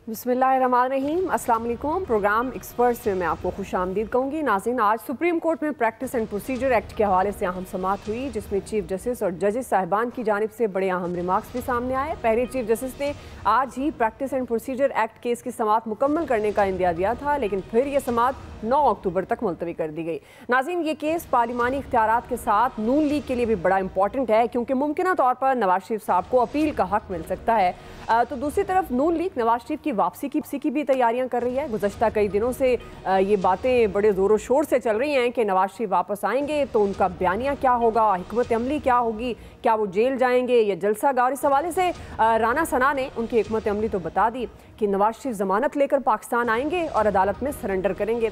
बिस्मिल्लाहिर्रहमानिर्रहीम, अस्सलाम वालेकुम। प्रोग्राम एक्सपर्ट्स में मैं आपको खुशामदीद कहूँगी। नाज़रीन, आज सुप्रीम कोर्ट में प्रैक्टिस एंड प्रोसीजर एक्ट के हवाले से अहम समाअत हुई, जिसमें चीफ जस्टिस और जजेस साहिबान की जानिब से बड़े अहम रिमार्क्स भी सामने आए। पहले चीफ जस्टिस ने आज ही practice and procedure act case की समाअत मुकम्मल करने का इंदिया दिया था, लेकिन फिर यह समाअत 9 अक्टूबर तक मुलतवी कर दी गई। नाज़रीन, ये केस पार्लिमानी इख्तियारात के साथ नून लीग के लिए भी बड़ा इंपॉर्टेंट है, क्योंकि मुमकिन तौर पर नवाज शरीफ साहब को अपील का हक मिल सकता है। तो दूसरी तरफ नून लीग नवाज शरीफ की वापसी की भी तैयारियां कर रही है। गुज़श्ता कई दिनों से ये बातें बड़े ज़ोरों शोर से चल रही हैं कि नवाज शरीफ वापस आएंगे तो उनका बयानिया क्या होगा, हिकमत अमली क्या होगी, क्या वो जेल जाएंगे या जलसा गा। इस हवाले से राना सना ने उनकी हिकमत अमली तो बता दी कि नवाज शरीफ ज़मानत लेकर पाकिस्तान आएंगे और अदालत में सरेंडर करेंगे।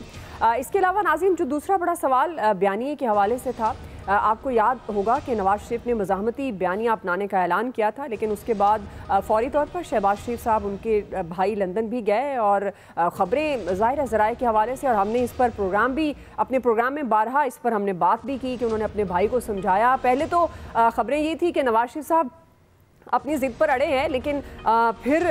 इसके अलावा नाज़रीन, जो दूसरा बड़ा सवाल बयानिए के हवाले से था, आपको याद होगा कि नवाज शरीफ ने मज़ाहमती बयानिया अपनाने का ऐलान किया था, लेकिन उसके बाद फौरी तौर पर शहबाज शरीफ साहब उनके भाई लंदन भी गए और ख़बरें ज़ाहिर ज़राए के हवाले से, और हमने इस पर अपने प्रोग्राम में बारहा इस पर हमने बात भी की कि उन्होंने अपने भाई को समझाया। पहले तो ख़बरें ये थी कि नवाज शरीफ साहब अपनी ज़िद पर अड़े हैं, लेकिन फिर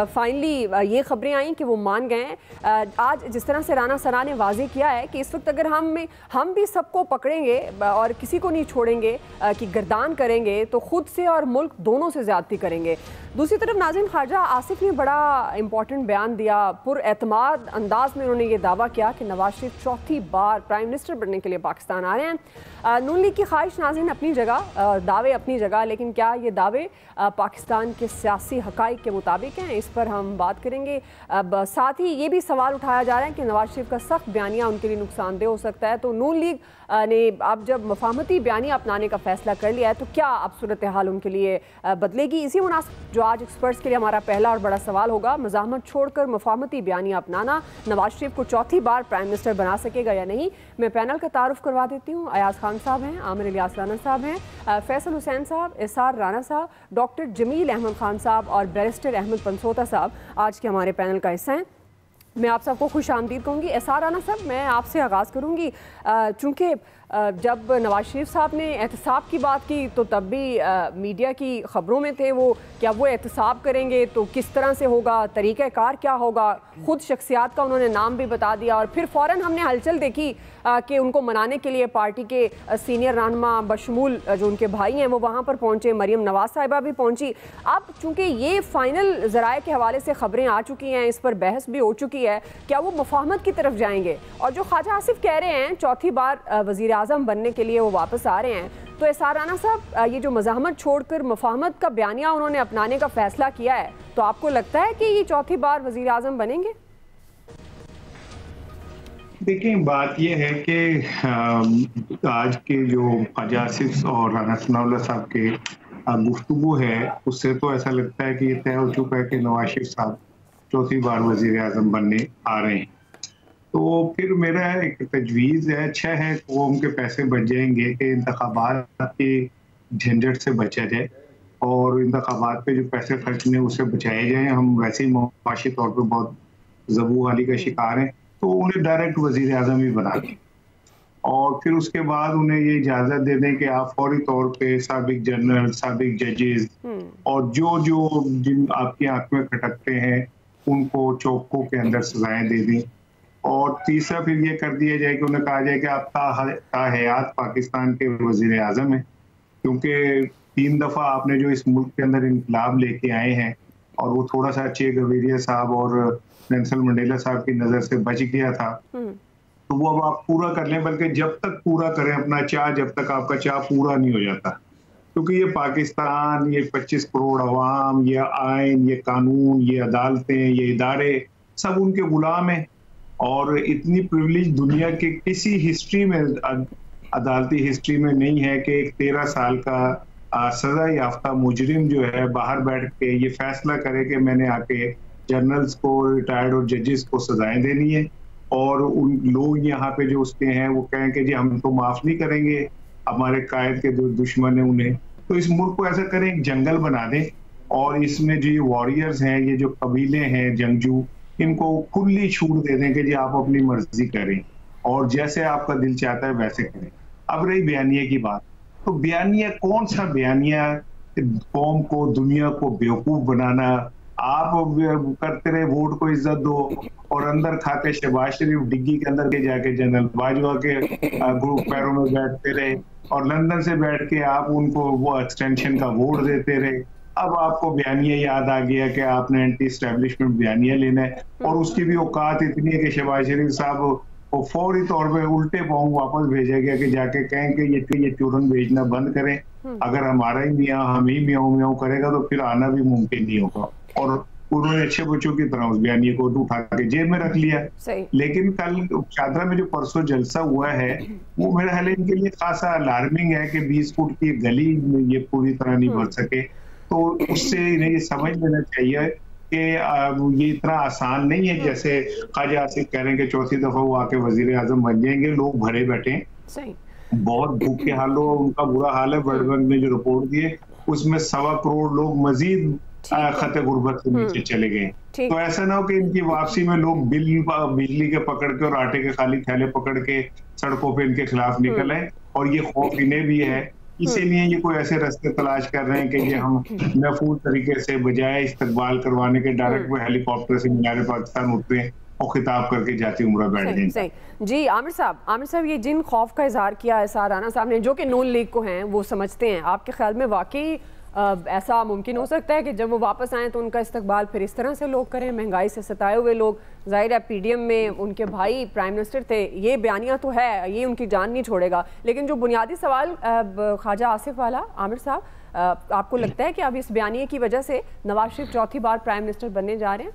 फाइनली ये खबरें आई कि वो मान गए हैं। आज जिस तरह से राना सना ने वाज़ेह किया है कि इस वक्त अगर हम भी सबको पकड़ेंगे और किसी को नहीं छोड़ेंगे कि गर्दान करेंगे, तो ख़ुद से और मुल्क दोनों से ज़्यादती करेंगे। दूसरी तरफ नाज़रीन, ख्वाजा आसिफ ने बड़ा इंपॉर्टेंट बयान दिया। पुरएतमाद अंदाज में उन्होंने ये दावा किया कि नवाज शरीफ चौथी बार प्राइम मिनिस्टर बनने के लिए पाकिस्तान आ रहे हैं। नून लीग की ख्वाहिश नाज़रीन अपनी जगह, दावे अपनी जगह, लेकिन क्या ये दावे पाकिस्तान के सियासी हक़ाइक़ के मुताबिक हैं, इस पर हम बात करेंगे। अब साथ ही ये भी सवाल उठाया जा रहा है कि नवाज शरीफ का सख्त बयानिया उनके लिए नुकसानदेह हो सकता है। तो नून लीग ने अब जब मफाहमती बयानिया अपनाने का फैसला कर लिया है, तो क्या अब सूरत हाल उनके लिए बदलेगी? इसी मुनासिब जो आज एक्सपर्ट्स के लिए हमारा पहला और बड़ा सवाल होगा, मज़ाहमत छोड़कर मफाहमती बयानिया अपनाना नवाज शरीफ को चौथी बार प्राइम मिनिस्टर बना सकेगा या नहीं। मैं पैनल का तारुफ करवा देती हूँ। अयाज खान साहब हैं, आमिर इलियास राना साहब हैं, फैसल हुसैन साहब, एसार राना साहब, डॉक्टर जमील अहमद खान साहब और बैरिस्टर अहमद पंसोता साहब आज के हमारे पैनल का हिस्सा हैं। मैं आप सबको खुश आमदीद कहूँगी। एसार राना साहब, मैं आपसे आगाज़ करूँगी। चूँकि जब नवाज शरीफ साहब ने एहतसाब की बात की तो तब भी मीडिया की ख़बरों में थे वो, क्या वो एहतसाब करेंगे तो किस तरह से होगा, तरीक़ाकार क्या होगा, ख़ुद शख्सियात का उन्होंने नाम भी बता दिया। और फिर फ़ौरन हमने हलचल देखी कि उनको मनाने के लिए पार्टी के सीनियर रहनुमा बशमूल जो उनके भाई हैं वो वहाँ पर पहुँचे, मरीम नवाज़ साहिबा भी पहुँची। अब चूँकि ये फ़ाइनल ज़राए के हवाले से ख़बरें आ चुकी हैं, इस पर बहस भी हो चुकी है, क्या वो मुफाहमत की तरफ जाएंगे? और जो ख्वाजा आसिफ कह रहे हैं चौथी बार वज़ीर आज़म बनने के लिए वो वापस आ रहे हैं, तो एसार राना साहब, ये जो मज़ाहमत छोड़कर मुफाहमत का बयानिया उन्होंने अपनाने का फैसला किया है, तो आपको लगता है कि ये चौथी बार वज़ीर आज़म बनेंगे? देखिए, बात यह है कि आज के जो ख्वाजा आसिफ और राना सनाउल्लाह साहब के गुफ्तगू है, उससे तो ऐसा लगता है कि ये तय हो चुका है कि नवाज शरीफ साहब चौथी बार वज़ीर आज़म बनने आ रहे हैं। तो फिर मेरा एक तजवीज़ है, अच्छा है वो उनके पैसे बच जाएंगे कि इंतखाबात के झंझट से बचा जाए और इंतखाबात पे जो पैसे खर्चने उससे बचाए जाए। हम वैसे ही मुआशी तौर पर बहुत ज़बू हाली का शिकार हैं, तो उन्हें डायरेक्ट वज़ीर आज़म ही बना दें और फिर उसके बाद उन्हें ये इजाज़त दे दें कि आप फौरी तौर पे साबिक जनरल, साबिक जजेस और जो जिन आपकी आंख में खटकते हैं उनको चौकों के अंदर सजाएं दे दें। और तीसरा फिर ये कर दिया जाए कि उन्हें कहा जाए कि आप ताहयात पाकिस्तान के वज़ीर आज़म हैं, क्योंकि 3 दफ़ा आपने जो इस मुल्क के अंदर इनकलाब लेके आए हैं और वो थोड़ा सा चे गवेरिया साहब और नेल्सन मंडेला साहब की नज़र से बच गया था, तो वो अब आप पूरा कर लें। बल्कि जब तक पूरा करें अपना चाह, जब तक आपका चाह पूरा नहीं हो जाता, क्योंकि ये पाकिस्तान, ये 25 करोड़ अवाम, ये आइन, ये कानून, ये अदालतें, ये इदारे सब उनके गुलाम हैं। और इतनी प्रिविलेज दुनिया के किसी हिस्ट्री में, अदालती हिस्ट्री में नहीं है कि एक 13 साल का सजा याफ्ता मुजरिम जो है बाहर बैठ के ये फैसला करे कि मैंने आके जनरल्स को, रिटायर्ड और जजेस को सजाएं देनी है, और उन लोग यहाँ पे जो उसके हैं वो कहें कि जी हम तो माफ नहीं करेंगे, हमारे कायद के जो दुश्मन है उन्हें। तो इस मुल्क को ऐसा करें, एक जंगल बना दें और इसमें जो वॉरियर्स हैं, ये जो कबीले हैं जंगजू, इनको खुली छूट दे दें कि जी आप अपनी मर्जी करें और जैसे आपका दिल चाहता है वैसे करें। अब रही बयानिया की बात, तो बयानिया कौन सा बयानिया कौम को, दुनिया को बेवकूफ बनाना, आप करते रहे वोट को इज्जत दो, और अंदर खाते शहबाज शरीफ डिग्गी के अंदर के जाके जनरल बाजवा के ग्रुप पैरों में बैठते रहे, और लंदन से बैठ के आप उनको वो एक्सटेंशन का वोट देते रहे। अब आपको बयानिया याद आ गया कि आपने एंटी स्टैब्लिशमेंट बयानिया लेना है, और उसकी भी औकात इतनी है कि शहबाज शरीफ साहब को फौरी तौर पे उल्टे पांव वापस भेजा गया कि जाके कहें कि ये चूरन भेजना बंद करें। अगर हमारा ही मियाँ हम ही म्याऊं म्याऊं करेगा तो फिर आना भी मुमकिन नहीं होगा। और उन्होंने अच्छे बच्चों की तरह उस बयानिए को उठा के जेब में रख लिया। लेकिन कल चादरा में जो परसों जलसा हुआ है वो मेरा ख्याल इनके लिए खासा अलार्मिंग है कि 20 फुट की गली ये पूरी तरह नहीं भर सके। तो उससे इन्हें ये समझ लेना चाहिए कि ये इतना आसान नहीं है जैसे ख्वाजा आसिफ कह रहे हैं कि चौथी दफा वो आके वजीर आजम बन जाएंगे। लोग भरे बैठे, बहुत भूखे हाल हो, उनका बुरा हाल है। वर्ल्ड बैंक ने जो रिपोर्ट दिए उसमें 1.25 करोड़ लोग मजीद खते गुर्बत के नीचे चले गए। तो ऐसा ना हो कि इनकी वापसी में लोग बिजली के पकड़ के और आटे के खाली थैले पकड़ के सड़कों पे इनके खिलाफ निकल आए, और ये खौफ इन्हें भी है। इसीलिए ये कोई ऐसे रास्ते तलाश कर रहे हैं कि ये हम महफूज तरीके से बजाय इस्तकबाल करवाने के डायरेक्ट वो हेलीकॉप्टर से मीनार पाकिस्तान उतरे और खिताब करके जाती उम्र बैठ गए। जी आमिर साहब, ये जिन खौफ का इजहार किया है राना साहब ने, जो कि नून लीग को हैं, वो समझते हैं, आपके ख्याल में वाकई ऐसा मुमकिन हो सकता है कि जब वो वापस आएँ तो उनका इस्तकबाल फिर इस तरह से लोग करें? महंगाई से सताए हुए लोग, जाहिर है PDM में उनके भाई प्राइम मिनिस्टर थे, ये बयानिया तो है, ये उनकी जान नहीं छोड़ेगा। लेकिन जो बुनियादी सवाल ख्वाजा आसिफ वाला, आमिर साहब, आपको लगता है कि अब इस बयानिए की वजह से नवाज शरीफ चौथी बार प्राइम मिनिस्टर बनने जा रहे हैं?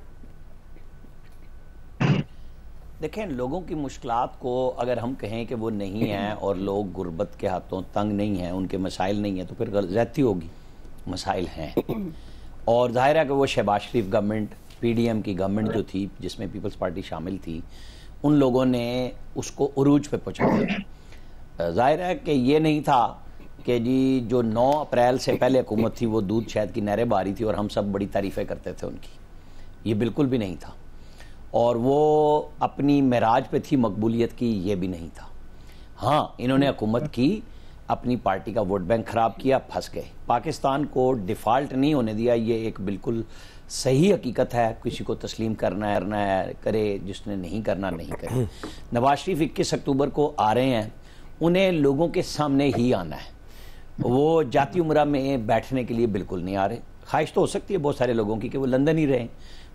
देखें, लोगों की मुश्किलात को अगर हम कहें कि वो नहीं है और लोग गुर्बत के हाथों तंग नहीं हैं, उनके मसाइल नहीं हैं, तो फिर ज़्यादती होगी। मसाइल हैं, और जाहिर है कि वो शहबाज शरीफ गवर्नमेंट, PDM की गवर्नमेंट जो थी जिसमें पीपल्स पार्टी शामिल थी, उन लोगों ने उसको उरूज पे पहुँचा दिया। जाहिर है कि ये नहीं था कि जी जो 9 अप्रैल से पहले हुकूमत थी वो दूध शहद की नहरें बारी थी और हम सब बड़ी तारीफ़ें करते थे उनकी, ये बिल्कुल भी नहीं था। और वो अपनी मेराज पे थी मकबूलियत की, ये भी नहीं था। हाँ, इन्होंने हुकूमत की, अपनी पार्टी का वोट बैंक ख़राब किया, फंस गए। पाकिस्तान को डिफ़ॉल्ट नहीं होने दिया, ये एक बिल्कुल सही हकीकत है। किसी को तस्लीम करना है करे, जिसने नहीं करना नहीं करे। नवाज शरीफ 21 अक्टूबर को आ रहे हैं, उन्हें लोगों के सामने ही आना है। वो जाती उम्रा में बैठने के लिए बिल्कुल नहीं आ रहे। ख्वाहिश तो हो सकती है बहुत सारे लोगों की कि वो लंदन ही रहें,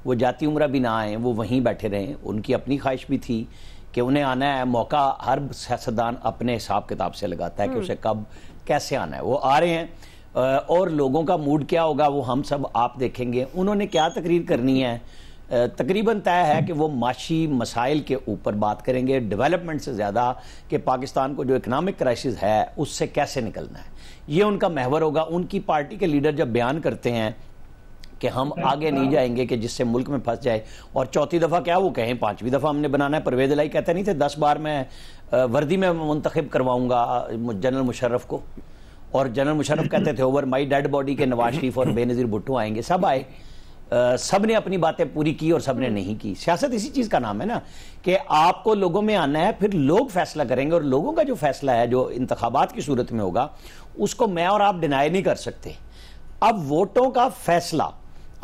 वो जाती उम्रा भी ना आएँ, वो वहीं बैठे रहें। उनकी अपनी ख्वाहिश भी थी कि उन्हें आना है। मौका हर सियासतदान अपने हिसाब किताब से लगाता है कि उसे कब कैसे आना है। वो आ रहे हैं, और लोगों का मूड क्या होगा वो हम सब आप देखेंगे। उन्होंने क्या तकरीर करनी है, तकरीबन तय है कि वो माशी मसाइल के ऊपर बात करेंगे, डेवलपमेंट से ज़्यादा कि पाकिस्तान को जो इकनॉमिक क्राइसिस है उससे कैसे निकलना है, ये उनका महवर होगा। उनकी पार्टी के लीडर जब बयान करते हैं कि हम आगे नहीं जाएंगे कि जिससे मुल्क में फंस जाए, और चौथी दफ़ा क्या वो कहें 5वीं दफ़ा हमने बनाना है। परवेज़ इलाही कहते नहीं थे 10 बार मैं वर्दी में मुंतखब करवाऊंगा जनरल मुशर्रफ को, और जनरल मुशर्रफ कहते थे ओवर माई डेड बॉडी के नवाज शरीफ और बेनज़ीर भुट्टो आएंगे। सब आए, सब ने अपनी बातें पूरी की और सब ने नहीं की। सियासत इसी चीज़ का नाम है ना, कि आपको लोगों में आना है, फिर लोग फैसला करेंगे, और लोगों का जो फैसला है जो इंतखाबात की सूरत में होगा उसको मैं और आप डिनाई नहीं कर सकते। अब वोटों का फैसला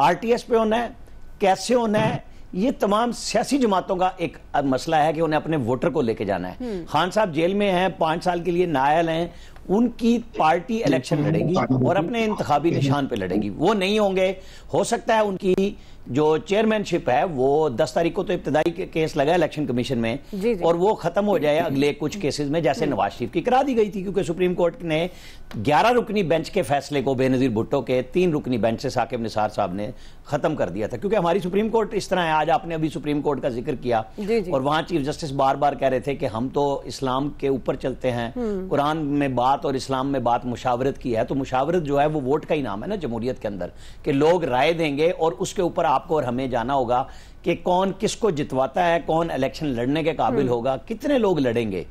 RTS पे होना है, कैसे होना है, ये तमाम सियासी जमातों का एक मसला है कि उन्हें अपने वोटर को लेके जाना है। खान साहब जेल में हैं, 5 साल के लिए नायल हैं, उनकी पार्टी इलेक्शन लड़ेगी और अपने इंतखाबी निशान पे लड़ेगी। वो नहीं होंगे, हो सकता है उनकी जो चेयरमैनशिप है वो 10 तारीख को तो इब्तदाई केस लगा इलेक्शन कमीशन में, और वो खत्म हो जाए अगले कुछ केसेस में, जैसे नवाज शरीफ की करा दी गई थी, क्योंकि सुप्रीम कोर्ट ने 11 रुकनी बेंच के फैसले को बेनजीर भुट्टो के 3 रुकनी बेंच से साकिब निसार साहब ने खत्म कर दिया था। क्योंकि हमारी सुप्रीम कोर्ट इस तरह है, आज आपने अभी सुप्रीम कोर्ट का जिक्र किया, और वहां चीफ जस्टिस बार बार कह रहे थे कि हम तो इस्लाम के ऊपर चलते हैं, कुरान में बात और इस्लाम में बात मुशावरत की है। तो मुशावरत जो है वो वोट का ही नाम है ना जमहूरियत के अंदर, कि लोग राय देंगे और उसके ऊपर आपको और हमें जाना होगा कि कौन किसको जितवाता है, कौन इलेक्शन लड़ने के काबिल होगा, कितने लोग लड़ेंगे।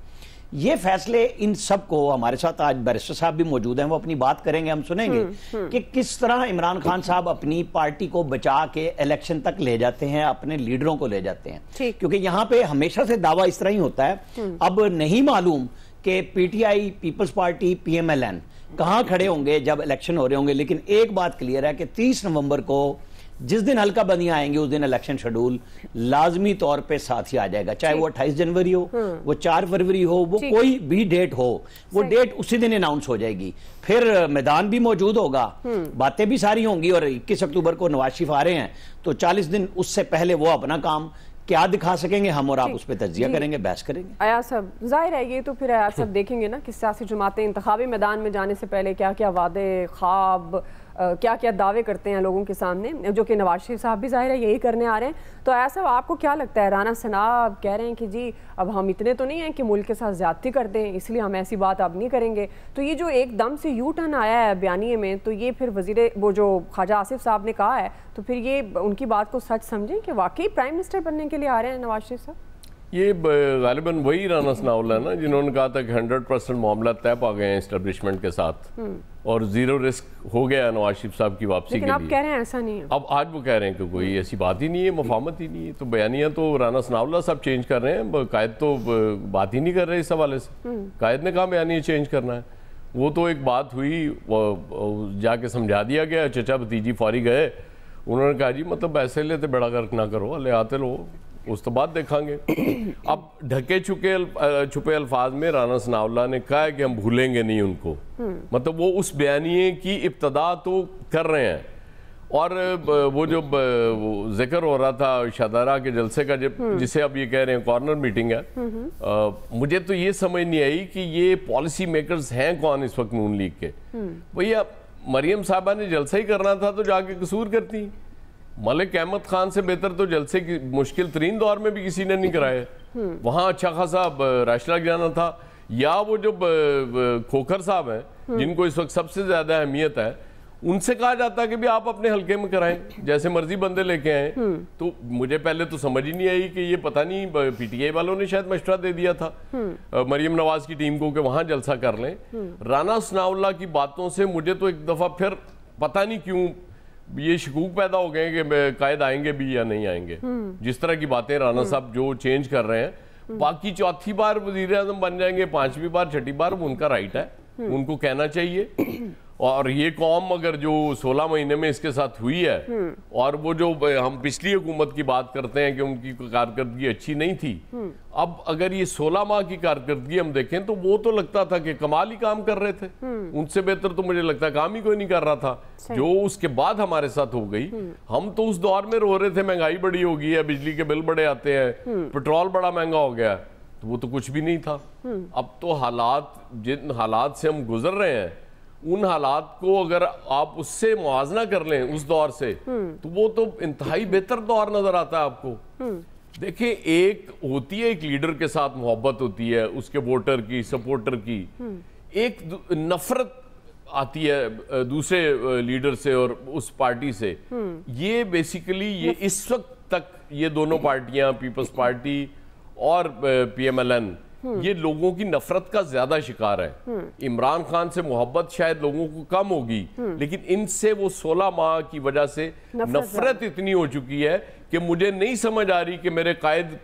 ये फैसले इन सब को, हमारे साथ आज बैरिस्टर साहब भी मौजूद हैं, वो अपनी बात करेंगे, हम सुनेंगे कि किस तरह इमरान खान साहब अपनी पार्टी को बचा के इलेक्शन तक ले जाते हैं, अपने लीडरों को ले जाते हैं। क्योंकि यहां पे हमेशा से दावा इस तरह ही होता है। अब नहीं मालूम कि PTI, पीपल्स पार्टी, PMLN कहां खड़े होंगे जब इलेक्शन हो रहे होंगे, लेकिन एक बात क्लियर है कि 30 नवंबर को जिस दिन हल्का बंदियां आएंगे उस दिन इलेक्शन शेड्यूल लाजमी तौर पे साथ ही आ जाएगा, चाहे वो 28 जनवरी हो, वो 4 फरवरी हो, वो कोई भी डेट हो, वो डेट उसी दिन अनाउंस हो जाएगी। फिर मैदान भी मौजूद होगा, बातें भी सारी होंगी, और 21 अक्टूबर को नवाज शरीफ आ रहे हैं तो 40 दिन उससे पहले वो अपना काम क्या दिखा सकेंगे, हम और आप उस पर तज्जिया करेंगे, बहस करेंगे। अयाज साहब, जाहिर है ये तो फिर अयाज साहब देखेंगे ना कि सियासी जमातें इंतखाबी मैदान में जाने से पहले क्या क्या वादे, ख्वाब, क्या क्या दावे करते हैं लोगों के सामने, जो कि नवाज शरीफ साहब भी जाहिर है यही करने आ रहे हैं। तो अयाज साहब, आपको क्या लगता है, राना सनाब कह रहे हैं कि जी अब हम इतने तो नहीं हैं कि मुल्क के साथ ज्यादती कर दें, इसलिए हम ऐसी बात अब नहीं करेंगे, तो ये जो एकदम से यू टर्न आया है बयानिए में, तो ये फिर वजीर वो जो ख्वाजा आसिफ साहब ने कहा है, तो फिर ये उनकी बात को सच समझें कि वाकई प्राइम मिनिस्टर बनने के लिए आ रहे हैं नवाज शरीफ साहब? ये गालिबन वही राना सनाउल्लाह है ना जिन्होंने कहा था कि 100% मामला तय पा गए हैं एस्टेब्लिशमेंट के साथ और जीरो रिस्क हो गया है नवाज शरीफ साहब की वापसी के लिए। आप कह रहे हैं ऐसा नहीं है, अब आज वो कह रहे हैं कि कोई ऐसी बात ही नहीं है, मफामत ही नहीं है। तो बयानिया तो राना सनाउल्लाह साहब चेंज कर रहे हैं, कायद तो बात ही नहीं कर रहे इस हवाले से। कायद ने कहा बयानिया चेंज करना है, वो तो एक बात हुई, जाके समझा दिया गया, चचा भतीजी फौरी गए, उन्होंने कहा जी मतलब ऐसे लेते बेड़ा गर्क ना करो, ले आते लो, उस तो बाद देखेंगे। अब ढके छुपे अल्फाज में राना सनाउल्लाह ने कहा है कि हम भूलेंगे नहीं उनको, मतलब वो उस बयानिए की इब्तदा तो कर रहे हैं। और वो जो जिक्र हो रहा था शादारा के जलसे का, जिसे अब ये कह रहे हैं कॉर्नर मीटिंग है, मुझे तो ये समझ नहीं आई कि ये पॉलिसी मेकर्स हैं कौन इस वक्त नून लीग के। भैया मरियम साहबा ने जलसा ही करना था तो जाके कसूर करती, मलिक अहमद खान से बेहतर तो जलसे की मुश्किल तरीन दौर में भी किसी ने नहीं कराए, वहां अच्छा खासा रश लग जाना था। या वो जो खोखर साहब हैं जिनको इस वक्त सबसे ज्यादा अहमियत है, उनसे कहा जाता है कि भी आप अपने हल्के में कराएं, जैसे मर्जी बंदे लेके आए। तो मुझे पहले तो समझ ही नहीं आई कि ये पता नहीं पीटीआई वालों ने शायद मशवरा दे दिया था मरियम नवाज की टीम को कि वहां जलसा कर लें। राना सनाउल्लाह की बातों से मुझे तो एक दफा फिर पता नहीं क्यों ये शकूक पैदा हो गए कि कायद आएंगे भी या नहीं आएंगे। जिस तरह की बातें राना साहब जो चेंज कर रहे हैं, बाकी चौथी बार वजीर आजम बन जाएंगे, 5वीं बार 6ठी बार, वो उनका राइट है, उनको कहना चाहिए। और ये कौम अगर जो 16 महीने में इसके साथ हुई है, और वो जो हम पिछली हुकूमत की बात करते हैं कि उनकी कारकर्दगी अच्छी नहीं थी, अब अगर ये 16 माह की कारकर्दगी हम देखें तो वो तो लगता था कि कमाल ही काम कर रहे थे, उनसे बेहतर तो मुझे लगता है काम ही कोई नहीं कर रहा था। जो उसके बाद हमारे साथ हो गई, हम तो उस दौर में रो रहे थे महंगाई बड़ी हो गई है, बिजली के बिल बड़े आते हैं, पेट्रोल बड़ा महंगा हो गया, तो वो तो कुछ भी नहीं था। अब तो हालात, जिन हालात से हम गुजर रहे हैं, उन हालात को अगर आप उससे मुआवजा कर लें उस दौर से, तो वो तो इंतहाई बेहतर दौर नजर आता है आपको। देखिए, एक होती है एक लीडर के साथ मोहब्बत होती है, उसके वोटर की, सपोर्टर की, एक नफरत आती है दूसरे लीडर से और उस पार्टी से। ये बेसिकली ये इस वक्त तक ये दोनों पार्टियां, पीपल्स पार्टी और पीएमएलएन, ये लोगों की नफरत का ज्यादा शिकार है। इमरान खान से मोहब्बत शायद लोगों को कम होगी, लेकिन इनसे वो 16 माह की वजह से नफरत इतनी हो चुकी है कि मुझे नहीं समझ आ रही कि मेरे कायद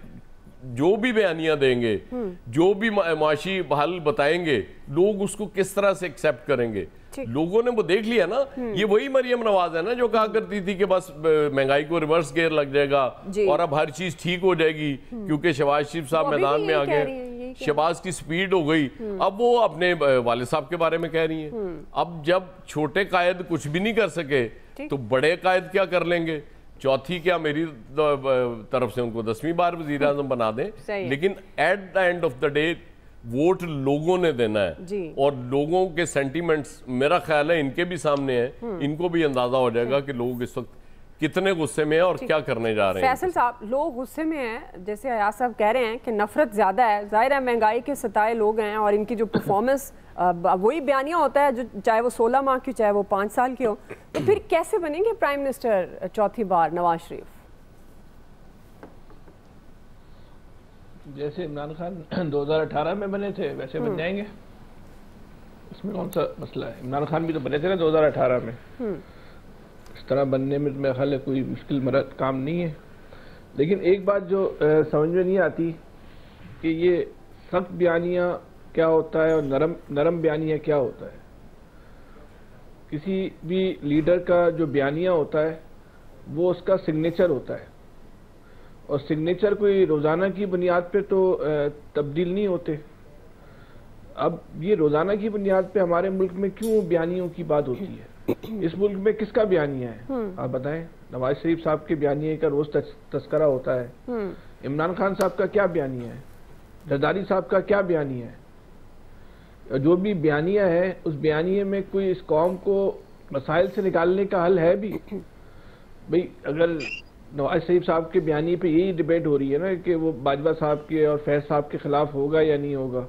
जो भी बयानियां देंगे, जो भी माशी हल बताएंगे, लोग उसको किस तरह से एक्सेप्ट करेंगे। लोगों ने वो देख लिया ना, ये वही मरियम नवाज है ना जो कहा करती थी कि बस महंगाई को रिवर्स गियर लग जाएगा और अब हर चीज ठीक हो जाएगी क्योंकि शहबाज शरीफ साहब मैदान में आ गए, शहबाज की स्पीड हो गई। अब वो अपने वालिद साहब के बारे में कह रही है। अब जब छोटे कायद कुछ भी नहीं कर सके तो बड़े कायद क्या कर लेंगे। चौथी क्या, मेरी तरफ से उनको 10वीं बार वजीर आजम बना दें, लेकिन at the end of the day vote लोगों ने देना है और लोगों के सेंटीमेंट्स मेरा ख्याल है इनके भी सामने है। इनको भी अंदाजा हो जाएगा कि लोग इस वक्त कितने गुस्से में हैं और क्या करने जा रहे हैं। फैसल साहब, लोग गुस्से में हैं, जैसे अयाज साहब कह रहे हैं कि नफरत ज्यादा है, जाहिर है महंगाई के सताए लोग हैं और इनकी जो परफॉर्मेंस वही बयानिया होता है, जो चाहे वो 16 माह की चाहे वो 5 साल की हो। तो फिर कैसे बनेंगे प्राइम मिनिस्टर चौथी बार नवाज शरीफ? जैसे इमरान खान 2018 में बने थे वैसे बन जाएंगे, इसमें कौन सा मसला है। इमरान खान भी तो बने थे ना 2018 में, इस तरह बनने में मेरा ख्याल है कोई मुश्किल मरद काम नहीं है। लेकिन एक बात जो समझ में नहीं आती कि ये सख्त बयानिया क्या होता है और नरम बयानिया क्या होता है। किसी भी लीडर का जो बयानिया होता है वो उसका सिग्नेचर होता है, और सिग्नेचर कोई रोज़ाना की बुनियाद पे तो तब्दील नहीं होते। अब ये रोज़ाना की बुनियाद पे हमारे मुल्क में क्यों बयानियों की बात होती है? इस मुल्क में किसका बयानिया है आप बताएं? नवाज शरीफ साहब के बयानिए का रोज तस्करा होता है। इमरान खान साहब का क्या बयानिया है? जरदारी साहब का क्या बयानिया है? जो भी बयानिया है उस बयानिए में कोई इस कौम को मसाइल से निकालने का हल है भी? भाई अगर नवाज शरीफ साहब के बयानी पे यही डिबेट हो रही है ना कि वो बाजवा साहब के और फैज साहब के खिलाफ होगा या नहीं होगा,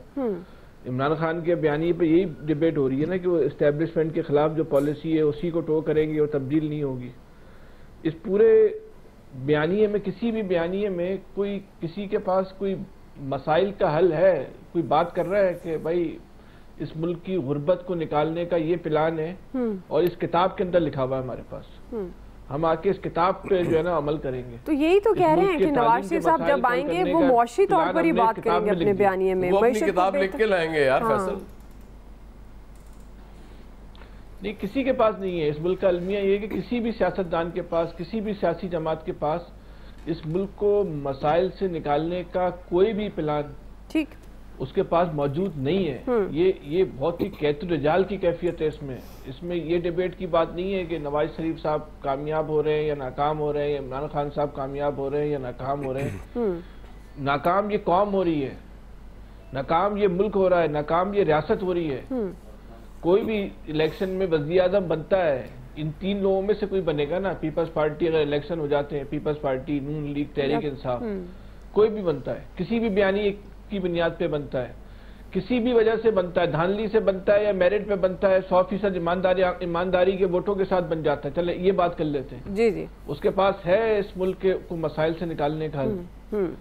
इमरान खान के बयानी पे यही डिबेट हो रही है ना कि वो इस्टेब्लिशमेंट के खिलाफ जो पॉलिसी है उसी को टो करेंगे और तब्दील नहीं होगी। इस पूरे बयानिए में, किसी भी बयानिए में कोई किसी के पास कोई मसाइल का हल है? कोई बात कर रहा है कि भाई इस मुल्क की गुर्बत को निकालने का ये प्लान है और इस किताब के अंदर लिखा हुआ है हमारे पास, हम आके इस किताब पे जो है ना अमल करेंगे। तो यही तो कह रहे हैं कि नवाज शरीफ साहब जब आएंगे वो मुआशी तौर पर ही बात करेंगे अपने बयानिए में, वो अपनी किताब लिख के लाएंगे यार। फैसल नहीं, किसी के पास नहीं है। इस मुल्क का अलमिया ये है कि किसी भी सियासतदान के पास, किसी भी सियासी जमात के पास इस मुल्क को मसाइल से निकालने का कोई भी प्लान ठीक उसके पास मौजूद नहीं है। ये बहुत ही कैतुरजाल की कैफियत है इसमें ये डिबेट की बात नहीं है कि नवाज शरीफ साहब कामयाब हो रहे हैं या नाकाम हो रहे हैं, या इमरान खान साहब कामयाब हो रहे हैं या नाकाम हो रहे हैं। नाकाम ये कौम हो रही है, नाकाम ये मुल्क हो रहा है, नाकाम ये रियासत हो रही है। कोई भी इलेक्शन में वज़ीर आज़म बनता है, इन तीन लोगों में से कोई बनेगा ना। पीपल्स पार्टी अगर इलेक्शन हो जाते हैं, पीपल्स पार्टी, नून लीग, तहरीक इंसाफ, कोई भी बनता है, किसी भी बयानी की बुनियाद पे बनता है, किसी भी वजह से बनता है, धांधली से बनता है या मेरिट पे बनता है, 100% ईमानदारी के वोटों के साथ बन जाता है, चले ये बात कर लेते हैं। जी जी, उसके पास है इस मुल्क के को मसाइल से निकालने का हल।